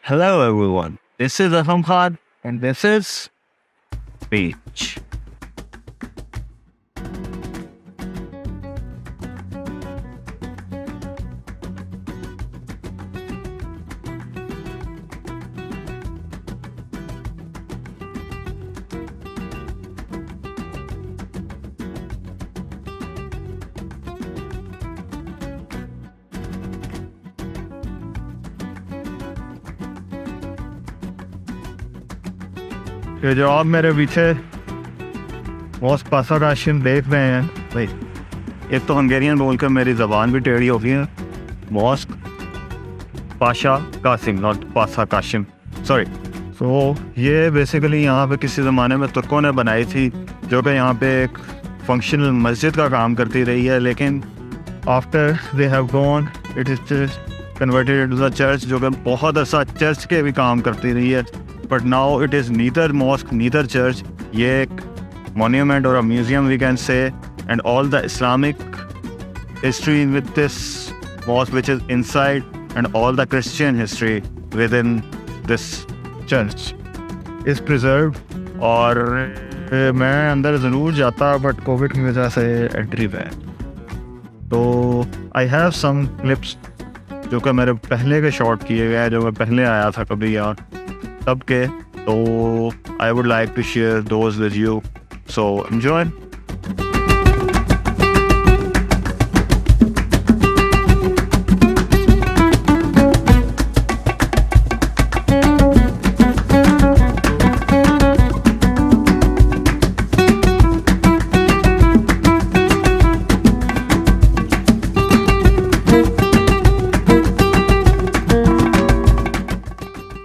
Hello everyone, this is Ahmad and this is Pécs. ये जो आप मेरे पीछे मॉस्क पासा काशिम देख रहे हैं भाई, एक तो हंगेरियन बोलकर मेरी ज़बान भी टेढ़ी हो गई है। मॉस्क पाशा कासिम, नॉट पासा काशिम, सॉरी। तो ये बेसिकली यहाँ पे किसी ज़माने में तुर्कों ने बनाई थी, जो कि यहाँ पे एक फंक्शनल मस्जिद का काम करती रही है, लेकिन after they have gone it is converted into the church, जो कि बहुत अच्छा चर्च के भी काम करती रही है। But now it is neither mosque, neither church. ये एक monument or a museum we can say, and all the Islamic history with this mosque which is inside, and all the Christian history within this church is preserved. और मैं अंदर ज़रूर जाता but Covid की वजह से एंट्री बैन। तो I have some clips जो कि मेरे पहले के शॉट किए गए हैं, जो मैं पहले आया था कभी यार तब के, तो I would like to share those with you, so enjoy.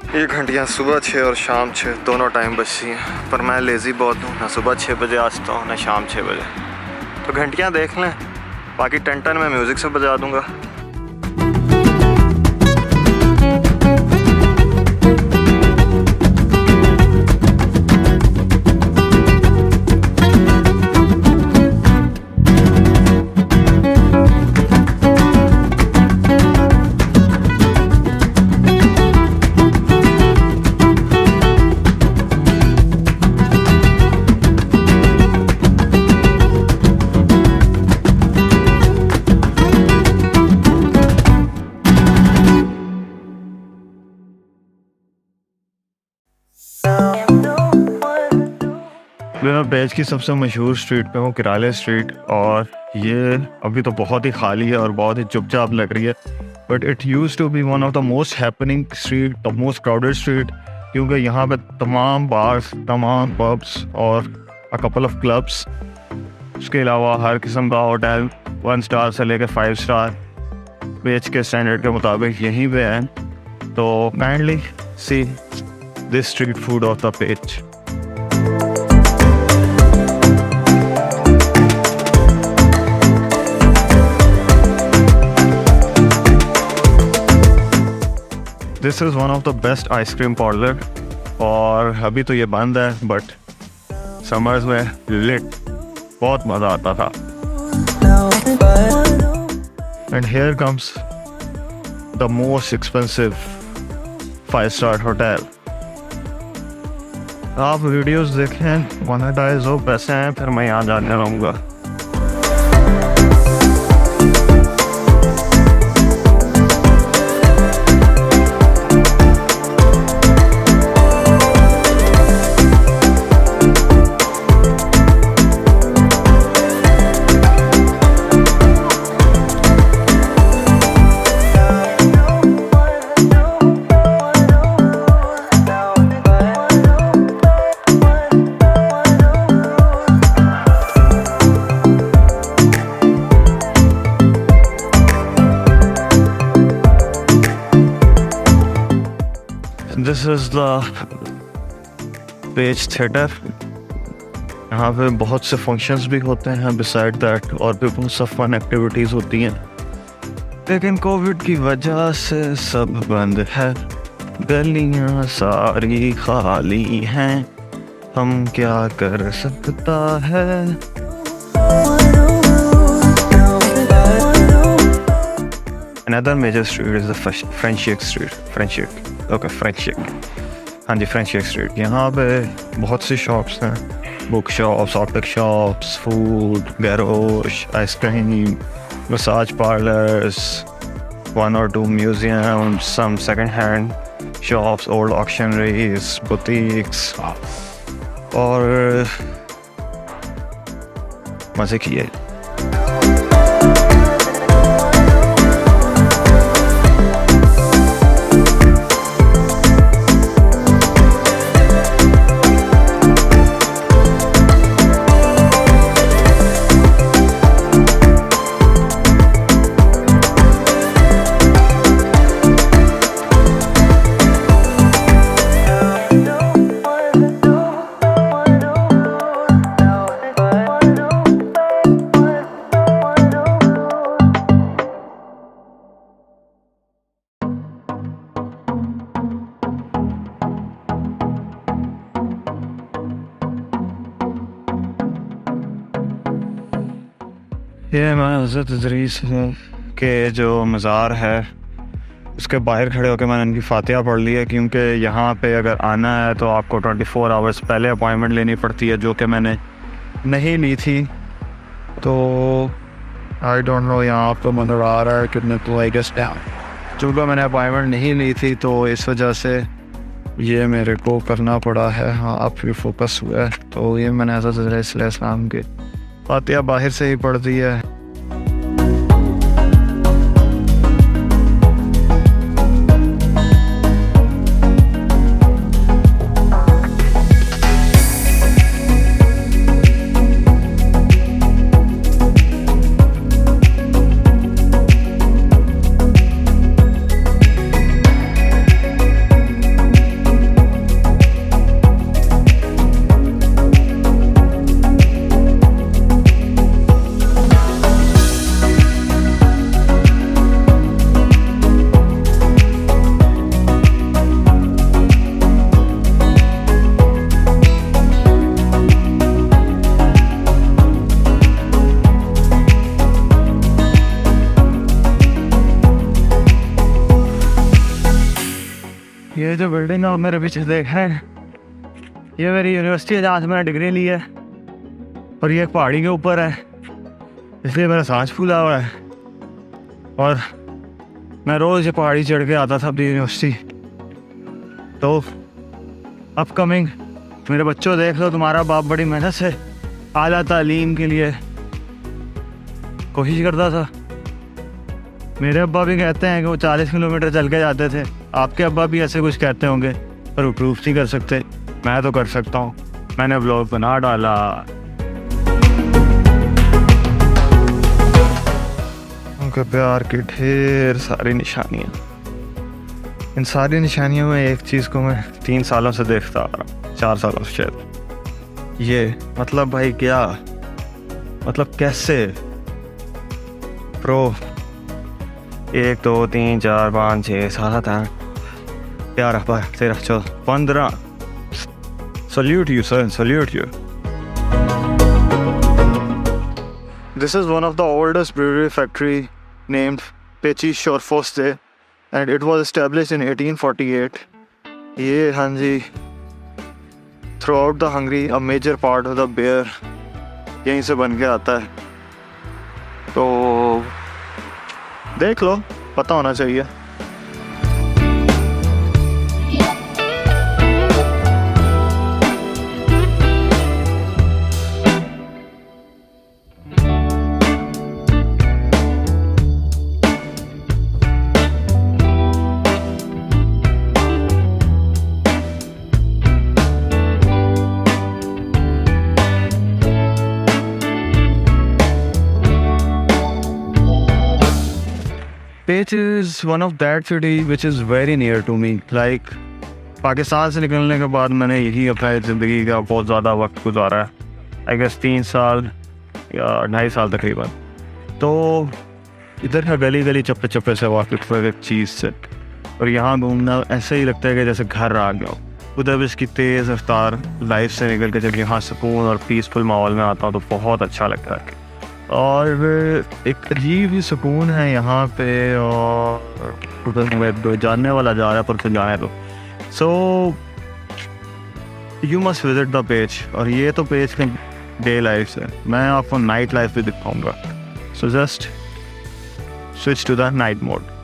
ये घंटियाँ सुबह 6 और शाम 6 दोनों टाइम बजती हैं, पर मैं लेज़ी बहुत हूँ, ना सुबह 6 बजे आता हूँ ना शाम 6 बजे। तो घंटियाँ देख लें, बाकी टन मैं म्यूज़िक से बजा दूँगा। मैं पेच की सबसे मशहूर स्ट्रीट पे हूँ, किराले स्ट्रीट, और ये अभी तो बहुत ही खाली है और बहुत ही चुपचाप लग रही है, but it used to be one of the most happening street, the most crowded street, क्योंकि यहाँ पे तमाम बार्स, तमाम पब्स और अ कपल ऑफ क्लब्स, उसके अलावा हर किस्म का होटल 1 स्टार से लेकर 5 स्टार पेच के स्टैंडर्ड के मुताबिक यहीं पे है। तो kindly see this street food of the पेच। This is one of the best ice cream parlour, और अभी तो ये बंद है, बट समर्स में लिट बहुत मज़ा आता था। And here comes the most expensive 5 star hotel. आप वीडियोस देखें, मोनेटाइज हो, पैसे हैं, फिर मैं यहाँ जाने रहूँगा। दिस इज़ द पेच थिएटर। यहाँ पे बहुत से फंक्शंस भी होते हैं बिसाइड दैट, और भी बहुत सा फन एक्टिविटीज़ होती हैं, लेकिन कोविड की वजह से सब बंद है, गलियाँ सारी खाली हैं, हम क्या कर सकता है। Another major street is the French Shake Street. French Shake. Okay, French Shake. हाँ जी, French Shake Street. यहाँ पे बहुत सी शॉप्स हैं. Book shops, optic shops, food, गैरोश, ice cream, massage parlors, 1 or 2 museums, some second-hand shops, old auctioneries, boutiques, और मज़े किए. ये मैं हज़रत इदरीस के जो मज़ार है उसके बाहर खड़े होकर मैंने इनकी फातिहा पढ़ ली है, क्योंकि यहाँ पे अगर आना है तो आपको 24 आवर्स पहले अपॉइंटमेंट लेनी पड़ती है, जो कि मैंने नहीं ली थी. तो आई डोंट नो यहाँ आपको नज़र आ रहा है कितने तो आई गेस डाउन, चूँकि मैंने अपॉइंटमेंट नहीं ली थी तो इस वजह से ये मेरे को करना पड़ा है. हाँ, अब फिर फोकस हुआ है. तो ये मैंने हज़रत इस्लाम के फातिहा बाहर से ही पढ़ दी है. ये जो बिल्डिंग है मेरे पीछे देख रहे हैं, ये मेरी यूनिवर्सिटी है जहाँ से मैंने डिग्री ली है, और ये एक पहाड़ी के ऊपर है, इसलिए मेरा सांस फूला हुआ है. और मैं रोज़ ये पहाड़ी चढ़ के आता था अपनी यूनिवर्सिटी. तो अपकमिंग मेरे बच्चों देख लो, तुम्हारा बाप बड़ी मेहनत से आला तालीम के लिए कोशिश करता था. मेरे अब्बा भी कहते हैं कि वो 40 किलोमीटर चल के जाते थे. आपके अब्बा भी ऐसे कुछ कहते होंगे, पर वो प्रूफ नहीं कर सकते. मैं तो कर सकता हूँ, मैंने व्लॉग बना डाला. उनके प्यार की ढेर सारी निशानियाँ. इन सारी निशानियों में एक चीज़ को मैं 3 सालों से देखता आ रहा हूँ, 4 सालों से शायद. ये मतलब भाई क्या, मतलब कैसे pro 1 2 3 4 5 6 7 8 11 12 13 14 15. Salute you, son. Salute you. This is one of the oldest brewery factory named Pécs or Festive, and it was established in 1848. ये हाँ जी, throughout the Hungary a major part of the beer यहीं से बन के आता है. तो देख लो, पता होना चाहिए. Pécs is one of that city which is very near to me. Like Pakistan से निकलने के बाद मैंने यही अपनी ज़िंदगी का बहुत ज़्यादा वक्त गुजारा है. आई गेस 3 साल या 2.5 साल तकरीबन. तो इधर का गली गली चप्पे चप्पे से वाकिफ हुआ एक चीज़ से, और यहाँ घूमना ऐसे ही लगता है कि जैसे घर आ गया हो. उधर भी इसकी तेज़ रफ्तार लाइफ से निकल के जब यहाँ सुकून और पीसफुल माहौल में आता हूँ तो बहुत अच्छा लगता है. और एक अजीब ही सुकून है यहाँ पे, और उधर जानने वाला जा रहा है पर तो जाने दो। So you must visit the पेच। और ये तो पेच के डे लाइफ है, मैं आपको नाइट लाइफ भी दिखाऊंगा। So just switch to the night mode.